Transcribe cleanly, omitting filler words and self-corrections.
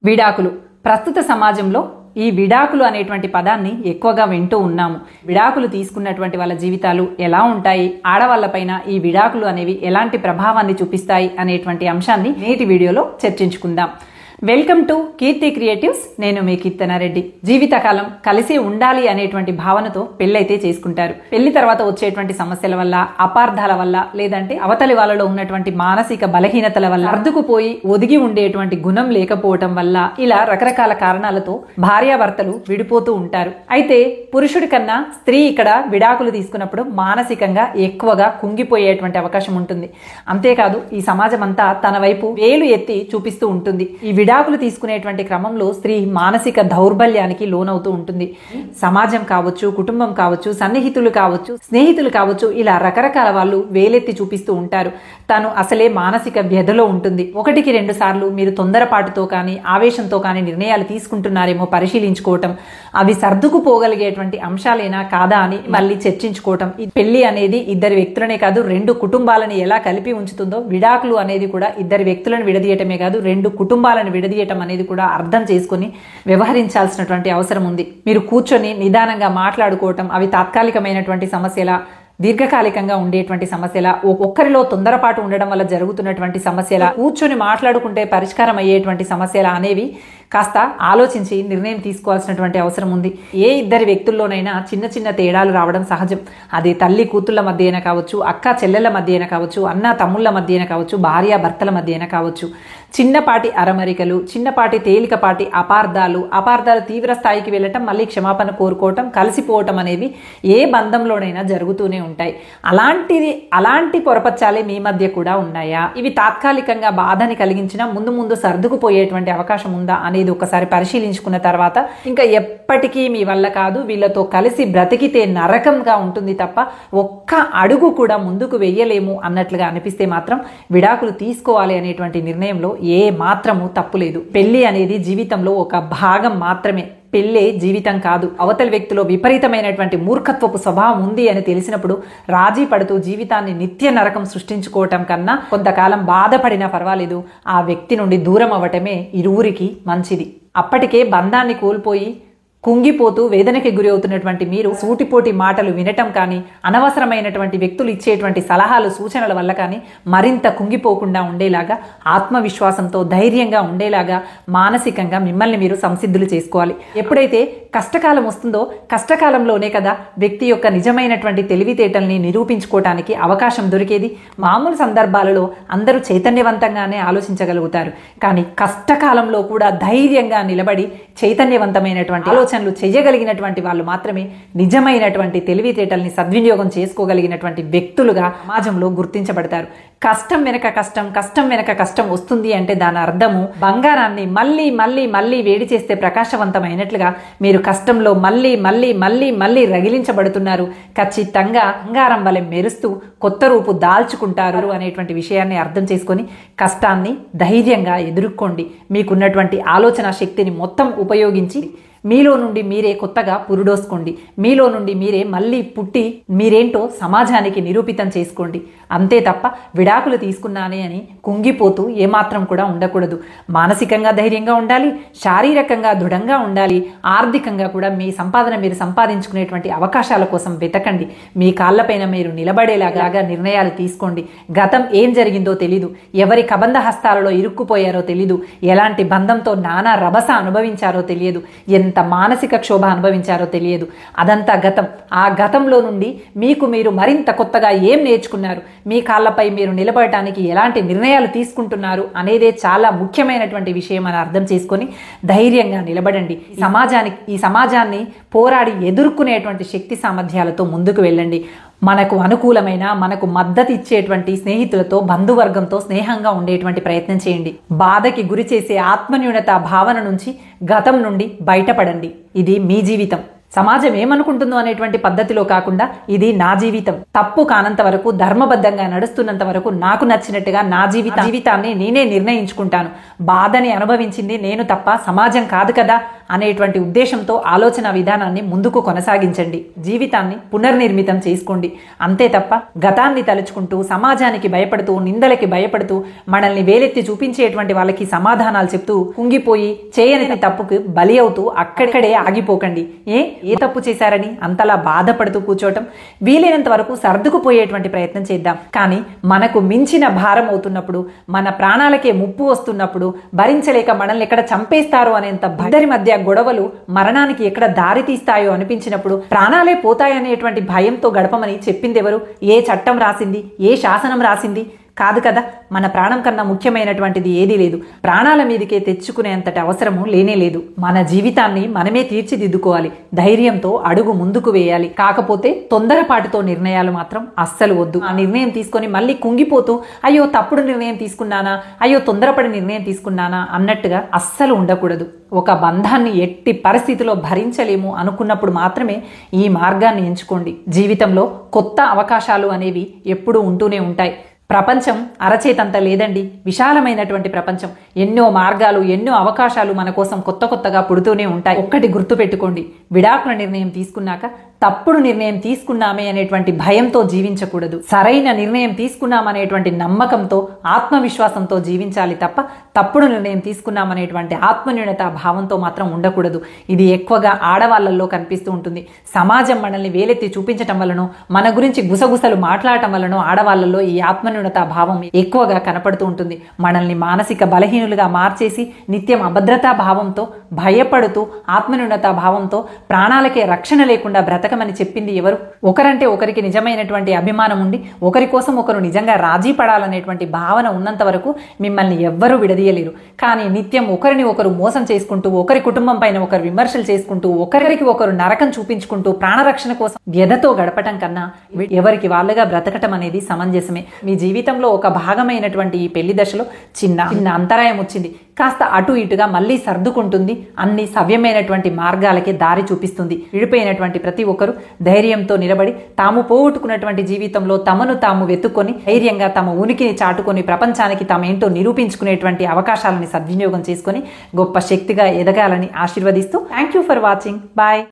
విడాకులు ప్రస్తుత సమాజంలో ఈ విడాకులు అనేటువంటి పదాన్ని ఎక్కువగా వింటూ ఉన్నాము. విడాకులు తీసుకున్నటువంటి వాళ్ళ జీవితాలు ఎలా ఉంటాయి, ఆడవాళ్లపైన ఈ విడాకులు అనేవి ఎలాంటి ప్రభావాన్ని చూపిస్తాయి అనేటువంటి అంశాన్ని నేటి వీడియోలో చర్చించుకుందాం. Welcome to Keerthi creatives. నేను మీ కీర్తనారెడ్డి. జీవితకాలం కలిసి ఉండాలి అనేటువంటి భావనతో పెళ్ళైతే చేసుకుంటారు. పెళ్లి తర్వాత వచ్చేటువంటి సమస్యల వల్ల, అపార్థాల వల్ల, లేదంటే అవతలి వాళ్ళలో ఉన్నటువంటి మానసిక బలహీనతల వల్ల, అర్దుకుపోయి ఒదిగి ఉండేటువంటి గుణం లేకపోవటం వల్ల, ఇలా రకరకాల కారణాలతో భార్యాభర్తలు విడిపోతూ ఉంటారు. అయితే పురుషుడి కన్నా స్త్రీ ఇక్కడ విడాకులు తీసుకున్నప్పుడు మానసికంగా ఎక్కువగా కుంగిపోయేటువంటి అవకాశం ఉంటుంది. అంతేకాదు ఈ సమాజం అంతా తన వైపు వేలు ఎత్తి చూపిస్తూ ఉంటుంది. ఈ విడాకులు తీసుకునేటువంటి క్రమంలో స్త్రీ మానసిక దౌర్బల్యానికి లోనవుతూ ఉంటుంది. సమాజం కావచ్చు, కుటుంబం కావచ్చు, సన్నిహితులు కావచ్చు, స్నేహితులు కావచ్చు, ఇలా రకరకాల వాళ్ళు వేలెత్తి చూపిస్తూ ఉంటారు. తను అసలే మానసిక వ్యధలో ఉంటుంది. 1-2 సార్లు మీరు తొందరపాటుతో కానీ ఆవేశంతో కానీ నిర్ణయాలు తీసుకుంటున్నారేమో పరిశీలించుకోవటం, అవి సర్దుకుపోగలిగేటువంటి అంశాలేనా కాదా అని మళ్ళీ చర్చించుకోవటం. ఈ పెళ్లి అనేది ఇద్దరు వ్యక్తులనే కాదు 2 కుటుంబాలను ఎలా కలిపి ఉంచుతుందో, విడాకులు అనేది కూడా ఇద్దరు వ్యక్తులను విడదీయటమే కాదు 2 కుటుంబాలను విడదీయటం అనేది కూడా అర్థం చేసుకుని వ్యవహరించాల్సినటువంటి అవసరం ఉంది. మీరు కూర్చొని నిదానంగా మాట్లాడుకోవటం, అవి తాత్కాలికమైనటువంటి సమస్యల, దీర్ఘకాలికంగా ఉండేటువంటి సమస్యల, ఒక్కరిలో తొందరపాటు ఉండడం వల్ల జరుగుతున్నటువంటి సమస్యల, కూర్చొని మాట్లాడుకుంటే పరిష్కారం అయ్యేటువంటి సమస్యల అనేవి కాస్త ఆలోచించి నిర్ణయం తీసుకోవాల్సినటువంటి అవసరం ఉంది. ఏ ఇద్దరి వ్యక్తుల్లోనైనా చిన్న చిన్న తేడాలు రావడం సహజం. అది తల్లి కూతుళ్ళ మధ్య అయినా కావచ్చు, అక్క చెల్లెళ్ళ మధ్య అయినా కావచ్చు, అన్న తమ్ముళ్ళ మధ్య అయినా కావచ్చు, భార్య భర్తల మధ్య అయినా కావచ్చు. చిన్నపాటి అరమరికలు, చిన్నపాటి తేలికపాటి అపార్థాలు తీవ్ర స్థాయికి వెళ్ళటం, మళ్ళీ క్షమాపణ కోరుకోవటం, కలిసిపోవటం అనేవి ఏ బంధంలోనైనా జరుగుతూనే ఉంటాయి. అలాంటి పొరపచ్చాలే మీ మధ్య కూడా ఉన్నాయా? ఇవి తాత్కాలికంగా బాధని కలిగించినా ముందు సర్దుకుపోయేటువంటి అవకాశం ఉందా అనేది ఒకసారి పరిశీలించుకున్న తర్వాత, ఇంకా ఎప్పటికీ మీ వల్ల కాదు, వీళ్ళతో కలిసి బ్రతికితే నరకంగా ఉంటుంది తప్ప ఒక్క అడుగు కూడా ముందుకు వెయ్యలేము అన్నట్లుగా అనిపిస్తే మాత్రం విడాకులు తీసుకోవాలి అనేటువంటి నిర్ణయంలో ఏ మాత్రము తప్పులేదు. పెళ్లి అనేది జీవితంలో ఒక భాగం మాత్రమే. పెళ్ళే జీవితం కాదు. అవతలి వ్యక్తిలో విపరీతమైనటువంటి మూర్ఖత్వపు స్వభావం ఉంది అని తెలిసినప్పుడు రాజీ పడుతూ జీవితాన్ని నిత్య నరకం సృష్టించుకోవటం కన్నా కొంతకాలం బాధపడినా పర్వాలేదు, ఆ వ్యక్తి నుండి దూరం అవ్వటమే ఇరువురికి మంచిది. అప్పటికే బంధాన్ని కోల్పోయి కుంగిపోతూ వేదనకి గురి అవుతున్నటువంటి మీరు సూటిపోటి మాటలు వినటం కానీ, అనవసరమైనటువంటి వ్యక్తులు ఇచ్చేటువంటి సలహాలు సూచనల వల్ల కానీ మరింత కుంగిపోకుండా ఉండేలాగా, ఆత్మవిశ్వాసంతో ధైర్యంగా ఉండేలాగా మానసికంగా మిమ్మల్ని మీరు సంసిద్ధులు చేసుకోవాలి. ఎప్పుడైతే కష్టకాలం వస్తుందో, కష్టకాలంలోనే కదా వ్యక్తి యొక్క నిజమైనటువంటి తెలివితేటల్ని నిరూపించుకోవటానికి అవకాశం దొరికేది. మామూలు సందర్భాలలో అందరూ చైతన్యవంతంగానే ఆలోచించగలుగుతారు. కానీ కష్టకాలంలో కూడా ధైర్యంగా నిలబడి చైతన్యవంతమైనటువంటి ఆలోచనలు చేయగలిగినటువంటి వాళ్ళు మాత్రమే నిజమైనటువంటి తెలివితేటల్ని సద్వినియోగం చేసుకోగలిగినటువంటి వ్యక్తులుగా సమాజంలో గుర్తించబడతారు. కష్టం వెనక కష్టం వస్తుంది అంటే దాని అర్థము బంగారాన్ని మళ్ళీ వేడి చేస్తే ప్రకాశవంతమైనట్లుగా మీరు కష్టంలో మళ్ళీ రగిలించబడుతున్నారు. ఖచ్చితంగా బంగారం వలె మెరుస్తూ కొత్త రూపు దాల్చుకుంటారు అనేటువంటి విషయాన్ని అర్థం చేసుకొని కష్టాన్ని ధైర్యంగా ఎదుర్కోండి. మీకున్నటువంటి ఆలోచన శక్తిని మొత్తం ఉపయోగించి మీలో నుండి మీరే కొత్తగా పురుడోసుకోండి. మీలో నుండి మీరే మళ్ళీ పుట్టి మీరేంటో సమాజానికి నిరూపితం చేసుకోండి. అంతే తప్ప విడాకులు తీసుకున్నానే అని కుంగిపోతూ ఏమాత్రం కూడా ఉండకూడదు. మానసికంగా ధైర్యంగా ఉండాలి, శారీరకంగా దృఢంగా ఉండాలి, ఆర్థికంగా కూడా మీ సంపాదన మీరు సంపాదించుకునేటువంటి అవకాశాల కోసం వెతకండి. మీ కాళ్ళపైన మీరు నిలబడేలాగా నిర్ణయాలు తీసుకోండి. గతం ఏం జరిగిందో తెలీదు, ఎవరి కబంధ హస్తాలలో ఇరుక్కుపోయారో తెలీదు, ఎలాంటి బంధంతో నానా రభస అనుభవించారో తెలియదు, ఎంత మానసిక క్షోభ అనుభవించారో తెలియదు. అదంతా గతం. ఆ గతంలో నుండి మీకు మీరు మరింత కొత్తగా ఏం నేర్చుకున్నారు, మీ కాళ్ళపై మీరు నిలబడటానికి ఎలాంటి నిర్ణయాలు తీసుకుంటున్నారు అనేదే చాలా ముఖ్యమైనటువంటి విషయం అని అర్థం చేసుకొని ధైర్యంగా నిలబడండి. ఈ సమాజాన్ని పోరాడి ఎదుర్కొనేటువంటి శక్తి సామర్థ్యాలతో ముందుకు వెళ్ళండి. మనకు అనుకూలమైన, మనకు మద్దతు ఇచ్చేటువంటి స్నేహితులతో, బంధువర్గంతో స్నేహంగా ఉండేటువంటి ప్రయత్నం చేయండి. బాధకి గురి చేసే ఆత్మన్యూనత భావన నుంచి, గతం నుండి బయటపడండి. ఇది మీ జీవితం. సమాజం ఏమనుకుంటుందో అనేటువంటి పద్ధతిలో కాకుండా ఇది నా జీవితం, తప్పు కానంత వరకు, ధర్మబద్ధంగా నడుస్తున్నంత వరకు, నాకు నచ్చినట్టుగా నా జీవితాన్ని నేనే నిర్ణయించుకుంటాను. బాధని అనుభవించింది నేను తప్ప సమాజం కాదు కదా అనేటువంటి ఉద్దేశంతో ఆలోచన విధానాన్ని ముందుకు కొనసాగించండి. జీవితాన్ని పునర్నిర్మితం చేసుకోండి. అంతే తప్ప గతాన్ని తలుచుకుంటూ సమాజానికి భయపడుతూ నిందలకి భయపడుతూ మనల్ని వేలెత్తి చూపించేటువంటి వాళ్ళకి సమాధానాలు చెప్తూ కుంగిపోయి చేయని తప్పుకు బలి అవుతూ అక్కడే ఆగిపోకండి. ఏ తప్పు చేశారని అంతలా బాధపడుతూ కూర్చోవటం, వీలైనంత వరకు సర్దుకుపోయేటువంటి ప్రయత్నం చేద్దాం. కానీ మనకు మించిన భారం అవుతున్నప్పుడు, మన ప్రాణాలకే ముప్పు వస్తున్నప్పుడు, భరించలేక మనల్ని ఎక్కడ చంపేస్తారో అనేంత భద్దరి మధ్య గొడవలు మరణానికి ఎక్కడ దారి తీస్తాయో అనిపించినప్పుడు ప్రాణాలే పోతాయనేటువంటి భయంతో గడపమని చెప్పింది ఎవరు? ఏ చట్టం రాసింది? ఏ శాసనం రాసింది? కాదు కదా. మన ప్రాణం కన్నా ముఖ్యమైనటువంటిది ఏదీ లేదు. ప్రాణాల మీదకే తెచ్చుకునేంతటి అవసరము లేనే లేదు. మన జీవితాన్ని మనమే తీర్చిదిద్దుకోవాలి. ధైర్యంతో అడుగు ముందుకు వేయాలి. కాకపోతే తొందరపాటుతో నిర్ణయాలు మాత్రం అస్సలు వద్దు. ఆ నిర్ణయం తీసుకొని మళ్ళీ కుంగిపోతూ అయ్యో తప్పుడు నిర్ణయం తీసుకున్నానా, అయ్యో తొందరపడి నిర్ణయం తీసుకున్నానా అన్నట్టుగా అస్సలు ఉండకూడదు. ఒక బంధాన్ని ఎట్టి పరిస్థితిలో భరించలేము అనుకున్నప్పుడు మాత్రమే ఈ మార్గాన్ని ఎంచుకోండి. జీవితంలో కొత్త అవకాశాలు అనేవి ఎప్పుడూ ఉంటూనే ఉంటాయి. ప్రపంచం అరచేతంత లేదండి. విశాలమైనటువంటి ప్రపంచం. ఎన్నో మార్గాలు, ఎన్నో అవకాశాలు మన కోసం కొత్తగా పుడుతూనే ఉంటాయి. ఒక్కటి గుర్తుపెట్టుకోండి, విడాకుల నిర్ణయం తీసుకున్నాక తప్పుడు నిర్ణయం తీసుకున్నామే అనేటువంటి భయంతో జీవించకూడదు. సరైన నిర్ణయం తీసుకున్నామనేటువంటి నమ్మకంతో, ఆత్మవిశ్వాసంతో జీవించాలి తప్ప తప్పుడు నిర్ణయం తీసుకున్నామనేటువంటి ఆత్మన్యూనత భావంతో మాత్రం ఉండకూడదు. ఇది ఎక్కువగా ఆడవాళ్లలో కనిపిస్తూ ఉంటుంది. సమాజం మనల్ని వేలెత్తి చూపించటం వలనో, మన గురించి గుసగుసలు మాట్లాడటం వలనో ఆడవాళ్లలో ఈ ఆత్మన్యూనత భావం ఎక్కువగా కనపడుతూ ఉంటుంది. మనల్ని మానసిక బలహీనులుగా మార్చేసి నిత్యం అభద్రతా భావంతో, భయపడుతూ, ఆత్మన్యూనత భావంతో ప్రాణాలకే రక్షణ లేకుండా బ్రతకమని చెప్పింది ఎవరు? ఒకరంటే ఒకరికి నిజమైనటువంటి అభిమానం ఉండి, ఒకరి కోసం ఒకరు నిజంగా రాజీ పడాలనేటువంటి భావన ఉన్నంత వరకు మిమ్మల్ని ఎవ్వరూ విడదీయలేరు. కానీ నిత్యం ఒకరిని ఒకరు మోసం చేసుకుంటూ, ఒకరి కుటుంబం పైన ఒకరు విమర్శలు చేసుకుంటూ, ఒకరికి ఒకరు నరకం చూపించుకుంటూ ప్రాణరక్షణ కోసం వ్యధతో గడపటం కన్నా ఎవరికి వాళ్ళుగా బ్రతకటం అనేది సమంజసమే. మీ జీవితంలో ఒక భాగమైనటువంటి ఈ పెళ్లి దశలో చిన్న అంతరాయం వచ్చింది. కాస్త అటు ఇటుగా మళ్ళీ సర్దుకుంటుంది. అన్ని సవ్యమైనటువంటి మార్గాలకే దారి చూపిస్తుంది. విడిపోయినటువంటి ప్రతి ఒక్కరు ధైర్యంతో నిలబడి తాము పోగొట్టుకున్నటువంటి జీవితంలో తమను తాము వెతుక్కొని ధైర్యంగా తమ ఉనికిని చాటుకొని ప్రపంచానికి తామేంటో నిరూపించుకునేటువంటి అవకాశాలని సద్వినియోగం చేసుకొని గొప్ప శక్తిగా ఎదగాలని ఆశీర్వదిస్తూ thank you for watching. Bye.